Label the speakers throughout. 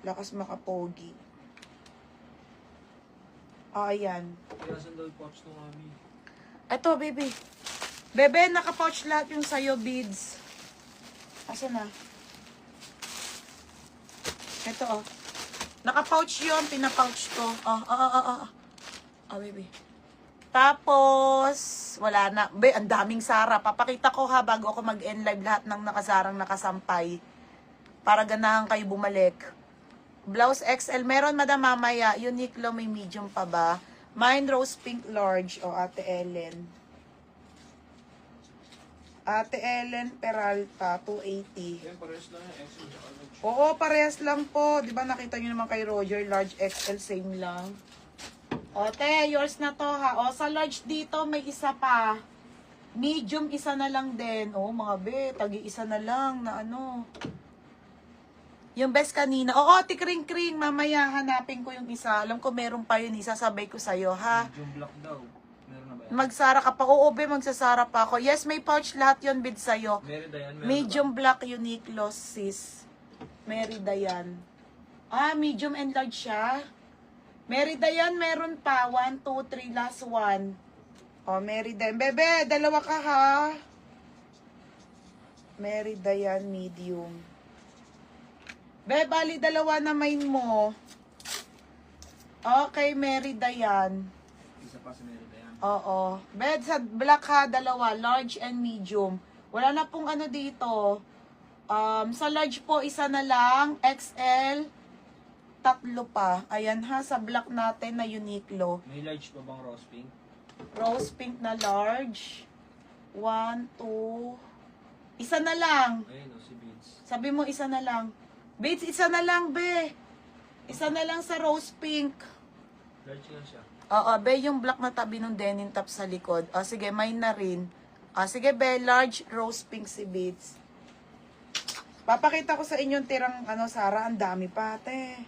Speaker 1: Lakas makapogi. Ayan.
Speaker 2: Kaya sandal pouch ng mami.
Speaker 1: Eto, baby. Bebe, naka-pouch lahat yung sa'yo, beads. Asa na? Eto, oh. Naka-pouch yun, pinapouch ko. Oh, baby. Tapos, wala na. Be, ang daming Sara. Papakita ko ha, bago ako mag-end live lahat ng nakasarang nakasampay. Para ganahan kayo bumalik. Blouse XL. Meron, madam, mamaya. Uniqlo, may medium pa ba? Mine, rose pink large. O, Ate Ellen. Ate Ellen Peralta, 280.
Speaker 2: Yan, parehas lang yung XL tsaka large.
Speaker 1: Oo, parehas lang po. Di ba nakita nyo naman kay Roger, large XL, same lang. O, te, yours na to ha. O, sa large dito, may isa pa. Medium, isa na lang din. O, mga be, tagi-isa na lang na ano. Yung best kanina. Oo, tikring-kring. Mamaya hanapin ko yung isa. Alam ko meron pa yun. Isasabay ko sa'yo, ha?
Speaker 2: Medium black daw. Meron na ba yan?
Speaker 1: Magsara ka pa. Oo, be, magsasara pa ako. Yes, may pouch lahat yun, bid sa'yo.
Speaker 2: Mary Dayan, meron
Speaker 1: Medium black Uniqlo, sis. Mary Dayan. Ah, medium and large siya. Mary Dayan, meron pa. 1, 2, 3, last one. Oh, Mary Dayan. Bebe, dalawa ka ha. Mary Dayan, medium. Be, bali dalawa na main mo. Okay, Mary Dayan.
Speaker 2: Isa pa sa Mary Dayan.
Speaker 1: Oo. Be, sa black ha, dalawa. Large and medium. Wala na pong ano dito. Sa large po, isa na lang. XL. Tatlo pa. Ayan ha, sa black natin na Uniqlo.
Speaker 2: May large pa bang rose pink?
Speaker 1: Rose pink na large. 1, 2. Isa na lang.
Speaker 2: Ayun o, si Beads.
Speaker 1: Sabi mo, isa na lang. Bates, isa na lang, be. Isa na lang sa rose pink.
Speaker 2: Large lang siya.
Speaker 1: Oo, be, yung black na tabi ng denim top sa likod. O, sige, mine na rin. O, sige, be, large rose pink si Bates. Papakita ko sa inyong tirang, ano, Sara, ang dami pa, ate.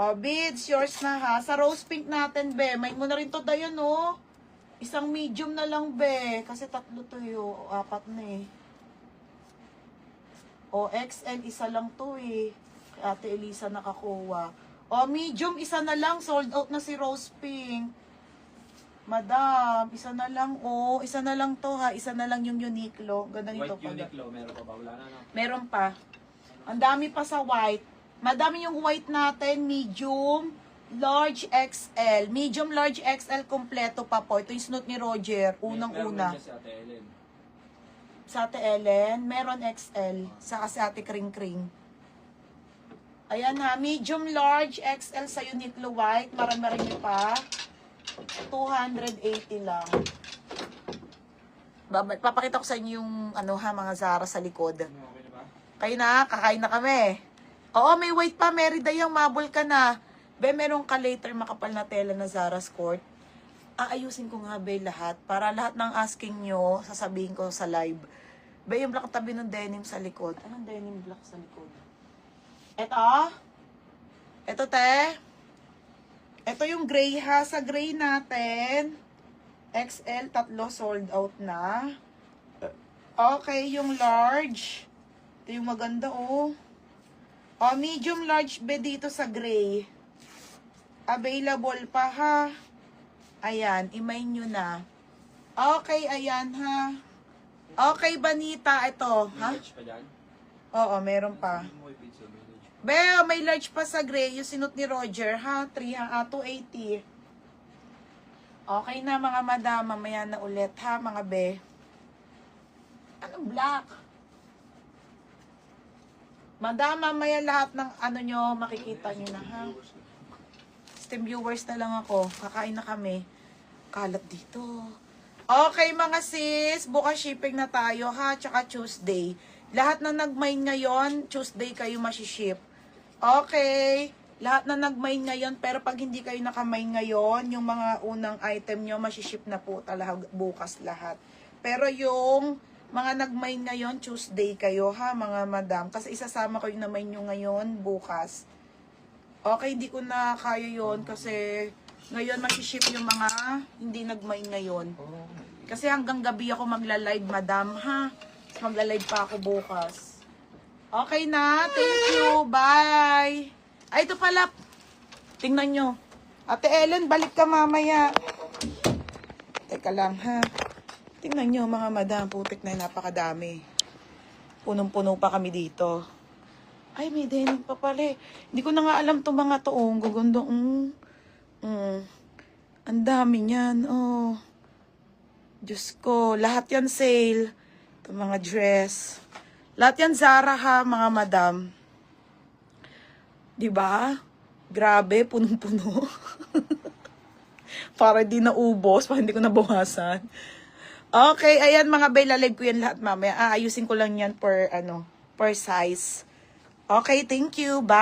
Speaker 1: O, Bates, yours na ha. Sa rose pink natin, be, may mo na rin to, Dayan, oh. Isang medium na lang, be. Kasi tatlo to yung, apat na eh. O, XL, isa lang to eh. Kay Ate Elisa nakakuha. O, medium, isa na lang. Sold out na si Rose Pink. Madam, isa na lang. O, isa na lang to ha. Isa na lang yung Uniqlo. Ganda nito
Speaker 2: White
Speaker 1: pa.
Speaker 2: Uniqlo, meron pa ba? Wala na, no?
Speaker 1: Meron pa. Ang dami pa sa white. Madami yung white natin. Medium, large, XL. Medium, large, XL, kompleto pa po. Ito yung sunod ni Roger. Unang-una.
Speaker 2: Meron din siya si Ate Ellen.
Speaker 1: Sa Ate Ellen, meron XL. Sa si Ate Kring Kring. Ayan ha, medium, large, XL sa Uniqlo white. Marami-rami pa. 280 lang. Papakita ko sa inyo yung ano ha, mga Zara sa likod.
Speaker 2: Ano, okay na ba?
Speaker 1: Kayo na, kakain na kami. Oo, may white pa. Merida yung mabul ka na. Be, meron ka later makapal na tela na Zara skirt. Aayusin ko nga, be, lahat. Para lahat ng asking nyo, sasabihin ko sa live. Be, yung black tabi ng denim sa likod. Anong denim black sa likod? Eto? Eto, te? Eto yung gray ha. Sa gray natin, XL, tatlo sold out na. Okay, yung large. Ito yung maganda, oh. Oh, medium large, be, dito sa gray. Available pa, ha? Ayan, imay nyo na. Okay, ayan ha. Okay, Banita, ito.
Speaker 2: May
Speaker 1: Ha?
Speaker 2: large pa dyan?
Speaker 1: Oo, meron pa.
Speaker 2: Sabihin mo kay Pizza, may large pa.
Speaker 1: Beo, may large pa sa gray. Yung sinut ni Roger, ha? 280. Okay na, mga madam. Mamaya na ulit, ha, mga be. Anong black? Madam, mamaya lahat ng ano nyo, makikita nyo na, ha? Steam viewers na lang ako. Kakain na kami. Kalat dito. Okay mga sis, bukas shipping na tayo ha, tsaka Tuesday. Lahat na nag-mine ngayon, Tuesday kayo masiship. Okay, lahat na nag-mine ngayon, pero pag hindi kayo naka-mine ngayon, yung mga unang item nyo, masiship na po talaga bukas lahat. Pero yung mga nag-mine ngayon, Tuesday kayo ha, mga madam. Kasi isasama ko yung na-mine nyo ngayon, bukas. Okay, hindi ko na kaya yon kasi ngayon masiship yung mga hindi nag-mine ngayon. Kasi hanggang gabi ako magla-live, madam, ha? Magla-live pa ako bukas. Okay na. Thank you. Bye. Ay, ito pala. Tingnan nyo. Ate Ellen, balik ka mamaya. Teka lang, ha. Tingnan nyo, mga madam. Putik na, napakadami. Punong-puno pa kami dito. Ay, may denim pa pala eh. Hindi ko na nga alam itong mga to. Oh, gugundo. Ang dami niyan. Oh. Diyos ko. Lahat yan sale. Itong mga dress. Lahat yan Zara ha, mga madam. Diba? Grabe, punong-puno. Para di naubos, para hindi ko nabawasan. Okay, ayan mga bailalig ko yan lahat mamaya. Aayusin ko lang yan per size. Okay, thank you. Bye.